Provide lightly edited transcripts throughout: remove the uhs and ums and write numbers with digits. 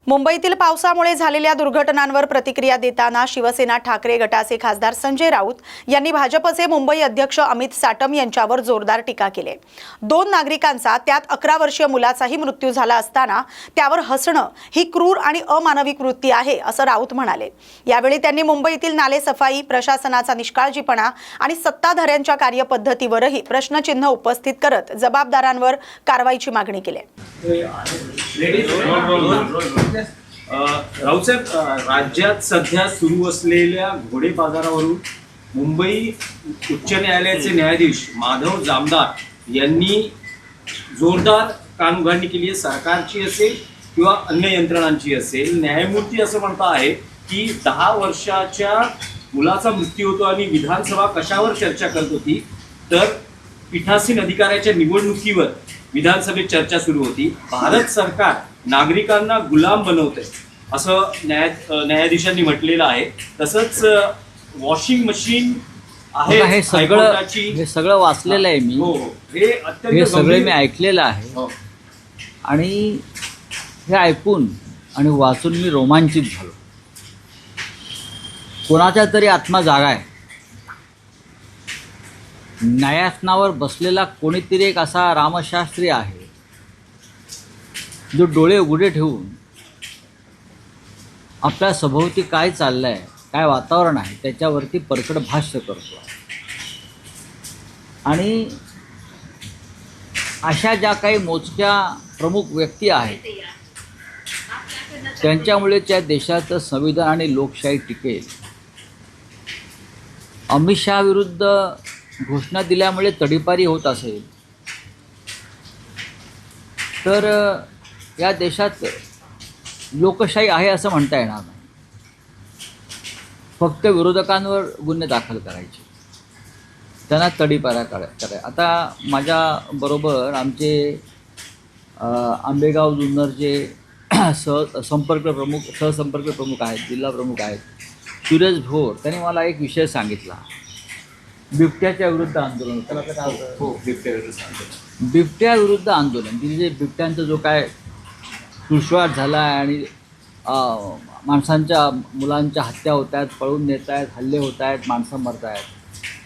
मुंबईतील पावसामुळे झालेल्या दुर्घटनांवर प्रतिक्रिया देताना शिवसेना ठाकरे गटाचे खासदार संजय राऊत यांनी भाजपचे मुंबई अध्यक्ष अमित साटम यांच्यावर जोरदार टीका केली। 2 नागरिकांचा त्यात 11 वर्षीय मुलाचाही मृत्यू झाला असताना त्यावर हसणं ही क्रूर आणि अमानवी कृती आहे असं राऊत म्हणाले। यावेळी त्यांनी मुंबईतील नाले सफाई, प्रशासनाचा निष्काळजीपणा आणि सत्ताधाऱ्यांच्या कार्यपद्धतीवरही प्रश्नचिन्ह उपस्थित करत जबाबदारांवर कारवाईची मागणी केली। राऊसाहेब, राज्यात सध्या सुरू असलेल्या घोडे बाजारावरून मुंबई उच्च न्यायालयाचे न्यायाधीश माधव जामदार यांनी जोरदार कानउघाडणी केली आहे। सरकारची असेल किंवा अन्य यंत्रणांची असेल। न्यायमूर्ती असं म्हणता आहे की 10 वर्षाच्या मुलाचा मृत्यू होतो आणि विधानसभा कशावर चर्चा करत होती, तर पीठासीन अधिकाऱ्याच्या निवडणुकीवर विधानसभेत चर्चा सुरू होती। भारत सरकार नागरिकांना गुलाम बनवते असं न्यायाधीशांनी म्हटलेलं आहे। तसंच वॉशिंग मशीन आहे, हे सगळं वाचलेलं आहे मी। हे सगळे मी ऐकलेलं आहे आणि हे ऐकून आणि वाचून मी रोमांचित झालो। कोणाचा तरी आत्मा जागा आहे। न्यायासनावर बसलेला कोणीतरी एक असा रामशास्त्री आहे जो डोळे उघडे ठेवून आपल्या सभोवती काय चाललंय, काय वातावरण आहे त्याच्यावरती परखड भाष्य करतो। आणि अशा ज्या काही मोजक्या प्रमुख व्यक्ती आहेत त्यांच्यामुळे त्या देशाचं संविधान आणि लोकशाही टिकेल। अमित शहा विरुद्ध घोषणा दिल्यामुळे तडीपारी होत असेल तर या देशात लोकशाही आहे असं म्हणता येणार नाही। फक्त विरोधकांवर गुन्हे दाखल करायचे, त्यांना तडीपारा करायचा। आता माझ्याबरोबर आमचे आंबेगाव जुन्नरचे सहसंपर्क प्रमुख आहेत, जिल्हा प्रमुख आहेत, सुरेश भोर। त्यांनी मला एक विषय सांगितला, बिबट्याच्या विरुद्ध आंदोलन। त्याला काय हो, बिबट्या विरुद्ध आंदोलन, म्हणजे बिबट्यांचा जो काय तुळशीवाट झाला आहे आणि माणसांच्या मुलांच्या हत्या होत आहेत, पळून नेत आहेत, हल्ले होत आहेत, माणसं मरत आहेत,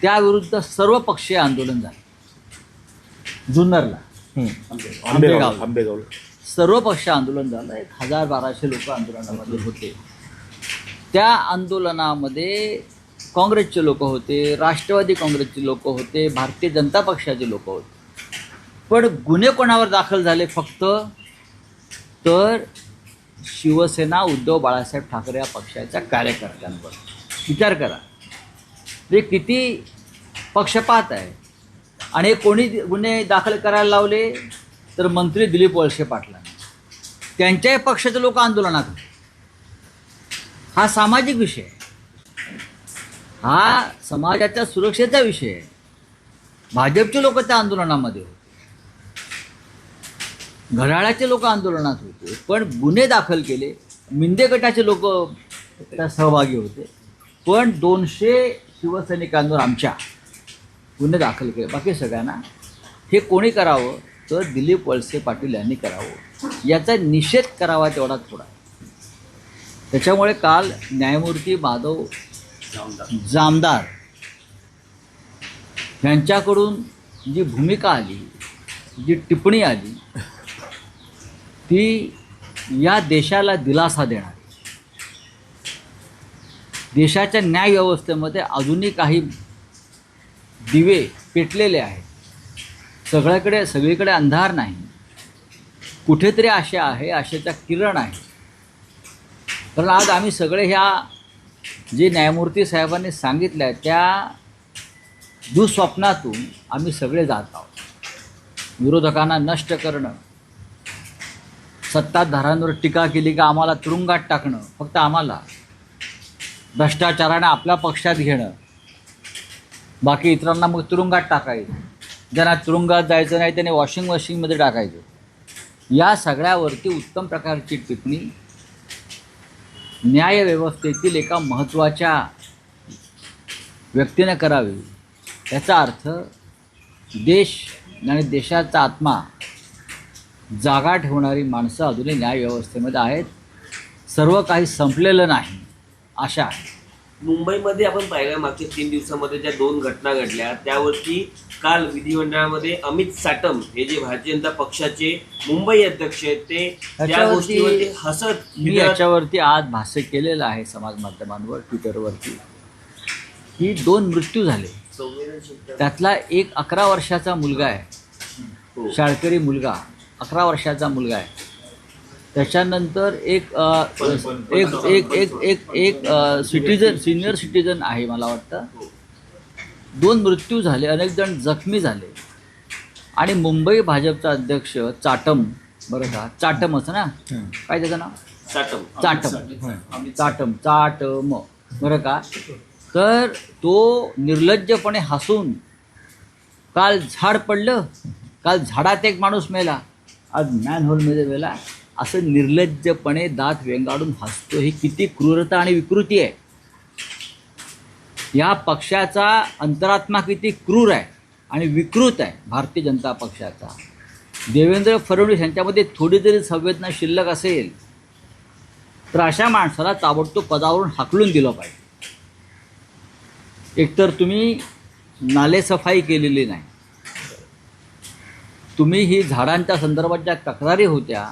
त्याविरुद्ध सर्वपक्षीय आंदोलन झालं जुन्नरला, आंबेगाव सर्वपक्षीय आंदोलन झालं। 1000-1200 लोक आंदोलनामध्ये होते। त्या आंदोलनामध्ये काँग्रेसचे लोक होते, राष्ट्रवादी काँग्रेसचे लोक होते, भारतीय जनता पक्षाचे लोक होते। पण गुन्हे कोणावर दाखल झाले फक्त, तर शिवसेना उद्धव बाळासाहेब ठाकरे या पक्षाच्या कार्यकर्त्यांवर। विचार करा, ते किती पक्षपात आहे। आणि कोणी गुन्हे दाखल करायला लावले तर मंत्री दिलीप वळसे पाटलांनी, त्यांच्याही पक्षाचे लोक आंदोलनात होते। हा सामाजिक विषय आहे, हा समाजाच्या सुरक्षेचा विषय आहे। भाजपचे लोक त्या आंदोलनामध्ये होते, घड्याळाचे लोक आंदोलनात होते, पण गुन्हे दाखल केले। मिंदे गटाचे लोक त्या सहभागी होते, पण 200 शिवसैनिकांवर आमच्या गुन्हे दाखल केले। बाकी सगळ्यांना हे कोणी करावं तर दिलीप वळसे पाटील यांनी करावं, याचा निषेध करावा तेवढा थोडा। त्याच्यामुळे काल न्यायमूर्ती माधव जामदार यांच्याकडून जी भूमिका आली, जी टिप्पणी आली, ती या देशाला दिलासा देणारी, देशाच्या न्यायव्यवस्थेमध्ये अजूनही काही दिवे पेटलेले आहेत। सगळीकडे अंधार नाही, कुठेतरी आशा आहे, आशेचा किरण आहे। कारण आज आम्ही सगळे ह्या जे न्यायमूर्ती साहेबांनी सांगितलं आहे त्या दुःस्वप्नातून आम्ही सगळे जात आहोत। विरोधकांना नष्ट करणं, सत्ताधाऱ्यांवर टीका केली का आम्हाला तुरुंगात टाकणं, फक्त आम्हाला भ्रष्टाचाराने आपल्या पक्षात घेणं, बाकी इतरांना मग तुरुंगात टाकायचं, ज्यांना तुरुंगात जायचं नाही त्याने वॉशिंग मशीनमध्ये टाकायचं। या सगळ्यावरती उत्तम प्रकारची टिप्पणी न्यायव्यवस्थेतील एका महत्त्वाच्या व्यक्तीने करावी। याचा अर्थ देश आणि देशाचा आत्मा जागा ठेवणारी माणसं अजूनही न्यायव्यवस्थेमध्ये आहेत। सर्व काही संपलेलं नाही आशा आहे. मुंबईमध्ये आपण पाहिलं मागच्या 3 दिवसामध्ये ज्या 2 घटना घडल्या त्यावरती काल विधिमंडळामध्ये अमित साटम हे जे भारतीय जनता पक्षाचे मुंबई अध्यक्ष आहेत ते त्या याच्यावरती गोष्टीवरती हसत मी याच्यावरती आज भाष्य केलेलं आहे समाज माध्यमांवर, ट्विटरवरती, की 2 मृत्यू झाले. संवेदनशीलता त्यातला एक 11 वर्षाचा मुलगा आहे, हो. शाळकरी मुलगा, 11 वर्षाचा मुलगा आहे. त्याच्यानंतर एक सिटीजन, सिनियर सिटीजन आहे मला वाटतं. 2 मृत्यू झाले, अनेक जण जखमी झाले. आणि मुंबई भाजपचा अध्यक्ष चाटम, बरं का, चाटमच ना, काय त्याचं नाव, चाटम, बरं का, तर तो निर्लज्जपणे हसून, काल झाड पडलं, काल झाडात एक माणूस मेला, आज मॅनहोलमध्ये मेला, असं निर्लज्जपणे दात वेंगाडून हसतो. ही किती क्रूरता आणि विकृती आहे. या पक्षाचा अंतरात्मा किती क्रूर आहे आणि विकृत आहे भारतीय जनता पक्षाचा. देवेंद्र फडणवीस यांच्यामध्ये थोडी जरी संवेदना शिल्लक असेल तर अशा माणसाला ताबडतोब पदावरून हाकलून दिलं पाहिजे. एकतर तुम्ही नालेसफाई केलेली नाही, तुम्ही ही झाडांच्या संदर्भात ज्या तक्रारी होत्या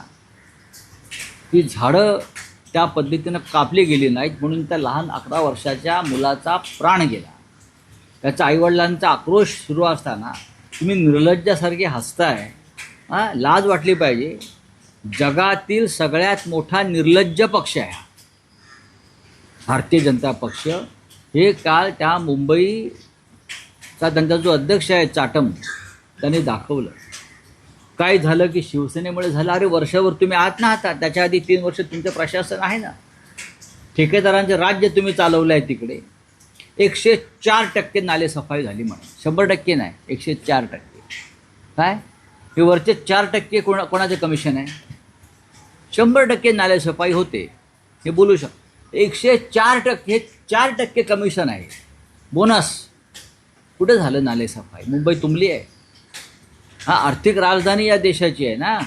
ही झाडं त्या पद्धतीनं कापली गेली नाहीत म्हणून त्या लहान 11 वर्षाच्या मुलाचा प्राण गेला. त्याच्या आईवडिलांचा आक्रोश सुरू असताना तुम्ही निर्लज्जासारखे हसताय. लाज वाटली पाहिजे. जगातील सगळ्यात मोठा निर्लज्ज पक्ष आहे भारतीय जनता पक्ष. हे काल त्या मुंबईचा त्यांचा जो अध्यक्ष आहे चाटम त्यांनी दाखवलं. काय झालं की शिवसेनेमुळे झालं. अरे वर्षभर तुम्ही आहात ना, आता त्याच्या आधी 3 वर्ष तुमचं प्रशासन आहे ना, ठेकेदारांचे राज्य तुम्ही चालवलं आहे. तिकडे 104% नालेसफाई झाली म्हणे. 100% नाही, 104%. काय हे वरचे 4% कोणाचे कमिशन आहे? 100% नालेसफाई होते हे बोलू शकतो. 104% 4% कमिशन आहे, बोनस. कुठे झालं नालेसफाई? मुंबई तुंबली आहे. आर्थिक राजधानी या देशाची आहे ना.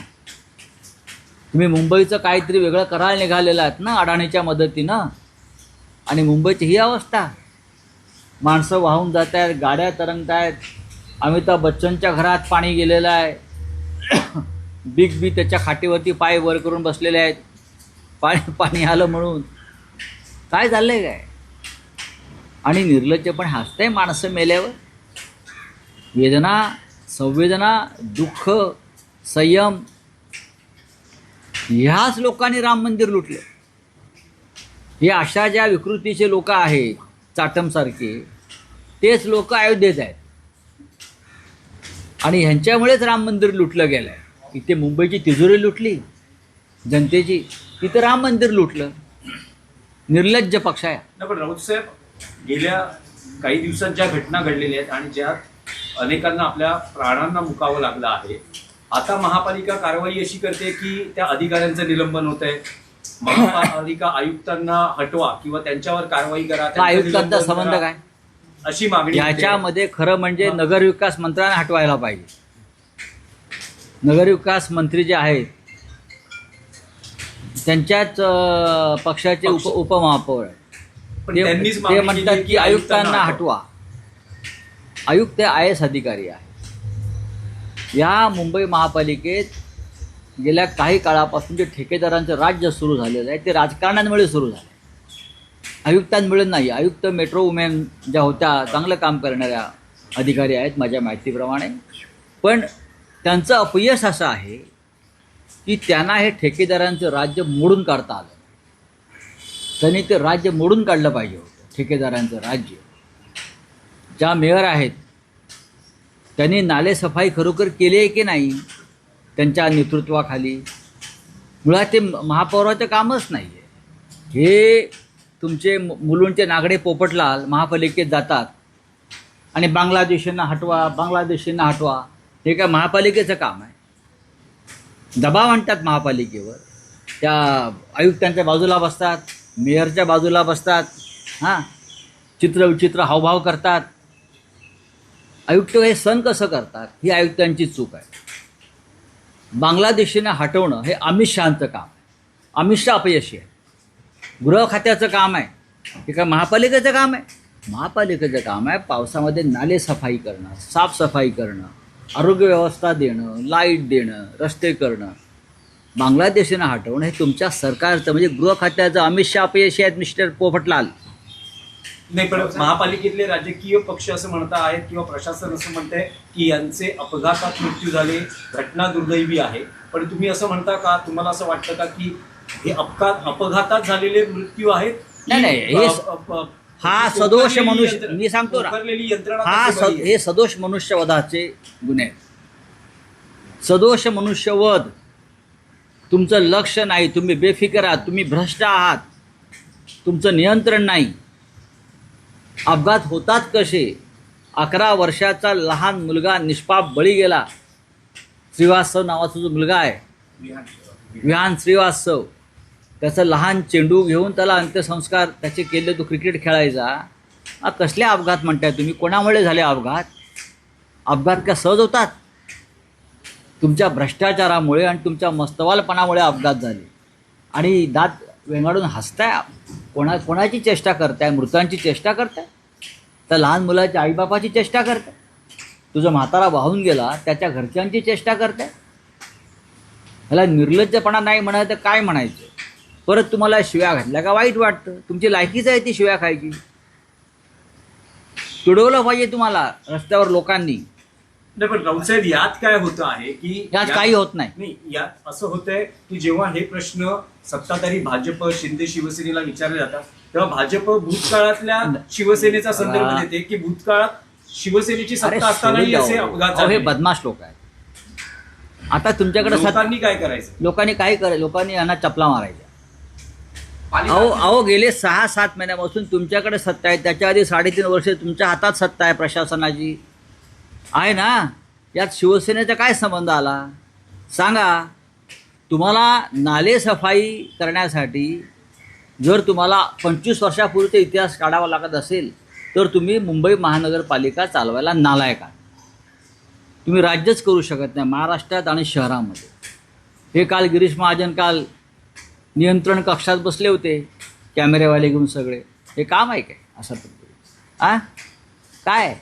तुम्ही मुंबईचं काहीतरी वेगळं करायला निघालेलं आहात ना अडाणीच्या मदतीनं. आणि मुंबईची ही अवस्था. माणसं वाहून जात आहेत, गाड्या तरंगत आहेत. अमिताभ बच्चनच्या घरात पाणी गेलेलं आहे. बिग बी त्याच्या खाटेवरती पाय वर करून बसलेले आहेत, पाणी आलं म्हणून. काय झालंय काय? आणि निर्लज्ज पण हसतंय माणसं मेल्यावर. वेदना, संवेदना, दुःख, संयम, ह्याच लोकांनी राम मंदिर लुटलं. हे अशा ज्या विकृतीचे लोक आहेत चाटमसारखे, तेच लोक अयोध्येत आहेत. आणि ह्यांच्यामुळेच राम मंदिर लुटलं गेलं आहे. इथे मुंबईची तिजोरी लुटली जनतेची, तिथं राम मंदिर लुटलं. निर्लज्ज पक्ष आहे. पण राऊत साहेब, गेल्या काही दिवसात ज्या घटना घडलेल्या आहेत आणि ज्यात अनेकांना आपल्या प्राणांना मुकावं लागलं आहे, आता महापालिका कारवाई अशी करते की त्या अधिकाऱ्यांचं निलंबन होत आहे. महापालिका आयुक्तांना हटवा किंवा त्यांच्यावर कारवाई करा. आयुक्तांचा संबंध काय? अशी मागणी याच्यामध्ये खरं म्हणजे नगरविकास मंत्र्यांना हटवायला पाहिजे. नगरविकास मंत्री जे आहेत त्यांच्याच पक्षाचे उपमहापौर ते म्हणतात की आयुक्तांना हटवा. आयुक्त IAS अधिकारी आहे. या मुंबई महापालिकेत गेल्या काही काळापासून जे ठेकेदारांचं राज्य सुरू झालेलं आहे ते राजकारणांमुळे सुरू झालं. आयुक्तांमुळे नाही. आयुक्त मेट्रो वुमेन ज्या होत्या चांगलं काम करणाऱ्या अधिकारी आहेत माझ्या माहितीप्रमाणे, पण त्यांचं अपयश असं आहे की त्यांना हे ठेकेदारांचं राज्य मोडून काढता आलं. त्यांनी ते राज्य मोडून काढलं पाहिजे होतं, ठेकेदारांचं राज्य. ज्या मेयर आहेत त्यांनी नालेसफाई खरोखर केली आहे की नाही त्यांच्या नेतृत्वाखाली? मुळात ते महापौराचं कामच नाही आहे. हे तुमचे मुलुंडचे नागडे पोपटलाल महापालिकेत जातात आणि बांगलादेशींना हटवा. हे काय महापालिकेचं काम आहे? दबाव आणतात महापालिकेवर. त्या आयुक्तांच्या बाजूला बसतात, मेयरच्या बाजूला बसतात, चित्रविचित्र हावभाव करतात. आयुक्त हे सण कसं करतात ही आयुक्तांची चूक आहे. बांगलादेशींना हटवणं हे अमित शहांचं काम आहे. अमित शहा अपयशी आहे. गृह खात्याचं काम आहे, हे काय महापालिकेचं काम आहे? महापालिकेचं काम आहे पावसामध्ये नाले सफाई करणं, साफसफाई करणं, आरोग्य व्यवस्था देणं, लाईट देणं, रस्ते करणं. बांगलादेशीनं हटवणं हे तुमच्या सरकारचं, म्हणजे गृह खात्याचं अमित शहा अपयशी आहेत मिस्टर पोपटलाल. नाही, पण महापालिकेतले राजकीय पक्ष असं म्हणता आहेत किंवा प्रशासन असं म्हणतंय की यांचे अपघातात मृत्यू झाले, घटना दुर्दैवी आहे. पण तुम्ही असं म्हणता का, तुम्हाला असं वाटतं का की हे अपघातात झालेले मृत्यू आहेत? नाही, हे हा सदोष मनुष्य, मी सांगतो ना, हे सदोष मनुष्यवधाचे गुन्हे आहेत. सदोष मनुष्यवध. तुमचं लक्ष नाही, तुम्ही बेफिकर आहात, तुम्ही भ्रष्ट आहात, तुमचं नियंत्रण नाही. अपघात होतात कसे? 11 वर्षाचा लहान मुलगा निष्पाप बळी गेला. श्रीवास्तव नावाचा जो मुलगा आहे, विहान श्रीवास्तव, त्याचं लहान चेंडू घेऊन त्याला अंत्यसंस्कार त्याचे केले. तो क्रिकेट खेळायचा. कसले अपघात म्हणताय तुम्ही? कोणामुळे झाले अपघात? अपघात का सहज होतात? तुमच्या भ्रष्टाचारामुळे आणि तुमच्या मस्तवालपणामुळे अपघात झाले. आणि दात वेंगाडून हसताय. कोणाची चेष्टा करताय? मृतांची चेष्टा करताय? त्या लहान मुलाच्या आईबापाची चेष्टा करताय? तुझा म्हातारा वाहून गेला त्याच्या घरच्यांची चेष्टा करताय? ह्याला निर्लज्जपणा नाही म्हणायचं तर काय म्हणायचं? परत तुम्हाला शिव्या घातल्या का वाईट वाटतं? तुमची लायकीच आहे ती शिव्या खायची. तुडवलं पाहिजे तुम्हाला रस्त्यावर लोकांनी. नाही, पण राऊत साहेब, यात काय होतं आहे की यात काही होत नाही. यात असं होतंय की जेव्हा हे प्रश्न सत्ताधारी भाजप, शिंदे शिवसेनेला विचारले जातात तेव्हा भाजप भूतकाळातल्या शिवसेनेचा संदर्भ देते की भूतकाळात शिवसेनेची सत्ता असतानाही असे अपघात हे झाले. बदमाश लोक आहेत. आता तुमच्याकडे लोकांनी काय करायचं? लोकांनी काय करायचं? लोकांनी यांना चपला मारायच्या. अहो गेले 6-7 महिन्यापासून तुमच्याकडे सत्ता आहे. त्याच्या आधी 3.5 वर्ष तुमच्या हातात सत्ता आहे प्रशासनाची आहे ना. यात शिवसेनेचा काय संबंध आला सांगा? तुम्हाला नाले सफाई करण्यासाठी जर तुम्हाला 25 वर्षापूर्वीचा इतिहास काढावा लागत असेल तर तुम्ही मुंबई महानगरपालिका चालवायला नालायक आहात. तुम्ही राज्यच करू शकत नाही महाराष्ट्रात आणि शहरामध्ये. हे काल गिरीश महाजन काल नियंत्रण कक्षात बसले होते कॅमेरेवाले घेऊन सगळे. हे काम आहे काय असं पद्धती? काय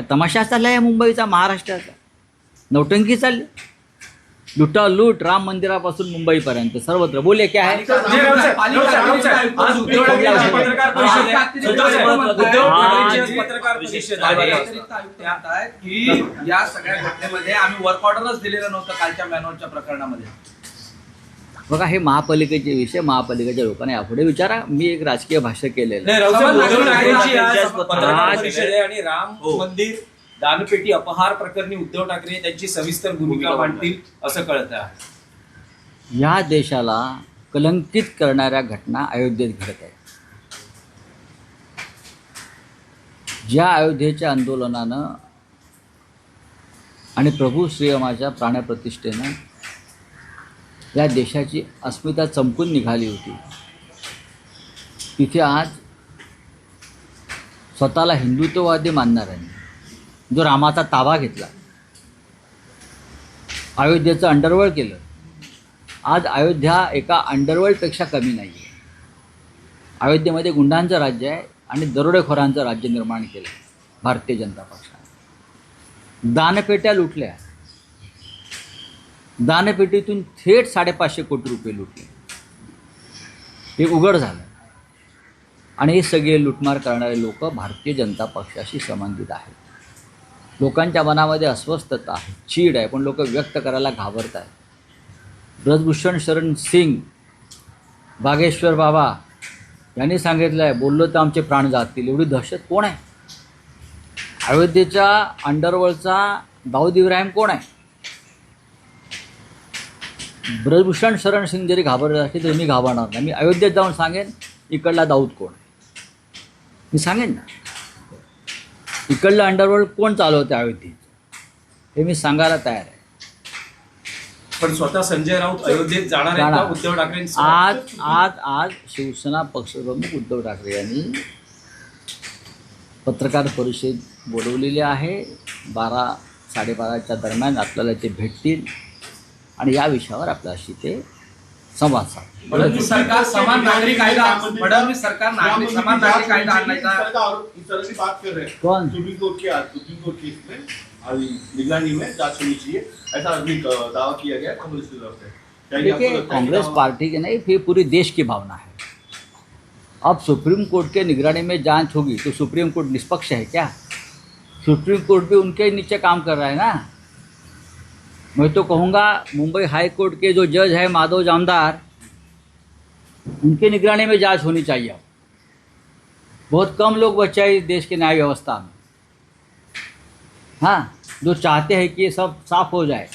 तमाशा चालला आहे मुंबईचा, महाराष्ट्राचा? नौटंकी चालली. लुटालूट राम मंदिरापासून मुंबईपर्यंत सर्वत्र. बोले क्या है? पत्रकार परिषद की या सगळ्या घटनेमध्ये आम्ही वर्क ऑर्डरच दिलेलं नव्हतं कालच्या मॅनवरच्या प्रकरणामध्ये. बघा, हे महापालिकेचे विषय महापालिकेच्या लोकांना यापुढे विचारा. मी एक राजकीय भाष्य केलेलं आहे. पत्रकार परिषद आहे आणि राम मंदिर दानपेटी अपहार प्रकरणी उद्धव ठाकरे त्यांची सविस्तर भूमिका मांडतील असं कळत आहे. या देशाला कलंकित करणाऱ्या घटना अयोध्येत घडत आहेत. ज्या अयोध्येच्या आंदोलनानं आणि प्रभू श्रीरामाच्या प्राणप्रतिष्ठेनं या देशाची अस्मिता चमकून निघाली होती, तिथे आज स्वतःला हिंदुत्ववादी मानणाऱ्यांनी जो रामाचा ताबा घेतला, अयोध्येचं अंडरवर्ल्ड केलं. आज अयोध्या एका अंडरवर्ल्डपेक्षा कमी नाही आहे. अयोध्येमध्ये गुंडांचं राज्य आहे आणि दरोडेखोरांचं राज्य निर्माण केलं भारतीय जनता पक्षाने. दानपेट्या लुटल्या. दानपेटीतून थेट 550 कोटी रुपये लुटले. हे उघड झालं. आणि हे सगळे लुटमार करणारे लोक भारतीय जनता पक्षाशी संबंधित आहेत. लोकांच्या मनामध्ये अस्वस्थता आहे, चीड आहे, पण लोक व्यक्त करायला घाबरत आहेत. ब्रजभूषण शरण सिंग, बागेश्वर बाबा यांनी सांगितलं आहे, बोललो तर आमचे प्राण जातील. एवढी दहशत कोण आहे? अयोध्येच्या अंडरवर्ल्डचा दाऊद इब्राहिम कोण आहे? ब्रजभूषण शरण सिंग जरी घाबरत असेल तर मी घाबरणार नाही. मी अयोध्येत जाऊन सांगेन इकडला दाऊद कोण, मी सांगेन ना. इकडलं अंडरवर्ल्ड कोण चालवतं अयोध्येत हे मी सांगायला तयार आहे. पण स्वतः संजय राऊत अयोध्येत जाणार आहेत का उद्धव ठाकरेंसोबत? आज शिवसेना पक्षप्रमुख उद्धव ठाकरे यांनी पत्रकार परिषद बोलवलेली आहे. 12-12:30च्या दरम्यान आपल्याला ते भेटतील आणि या विषयावर आपल्याशी ते संवाद साधा. फडणवीस सरकार समान नागरिक कायदा फडणवीस सरकार समान नागरिक कायदा आणायचा इस बात कर रहे हैं कौन? सुप्रीम कोर्ट केस में अभी निगरानी में जांच होनी चाहिए, ऐसा अभी दावा किया गया कांग्रेस की तरफ से. क्या ये आपको देखिए, लगता है कि कांग्रेस पार्टी की नहीं, फिर पूरी देश की भावना है. अब सुप्रीम कोर्ट के निगरानी में जांच होगी तो सुप्रीम कोर्ट निष्पक्ष है क्या? सुप्रीम कोर्ट भी उनके नीचे काम कर रहा है ना. मैं तो कहूँगा मुंबई हाई कोर्ट के जो जज है माधव जामदार, उनके निगरानी में जांच होनी चाहिए. अब बहुत कम लोग बचे हैं इस देश के न्याय व्यवस्था में, हाँ, जो चाहते हैं कि ये सब साफ हो जाए.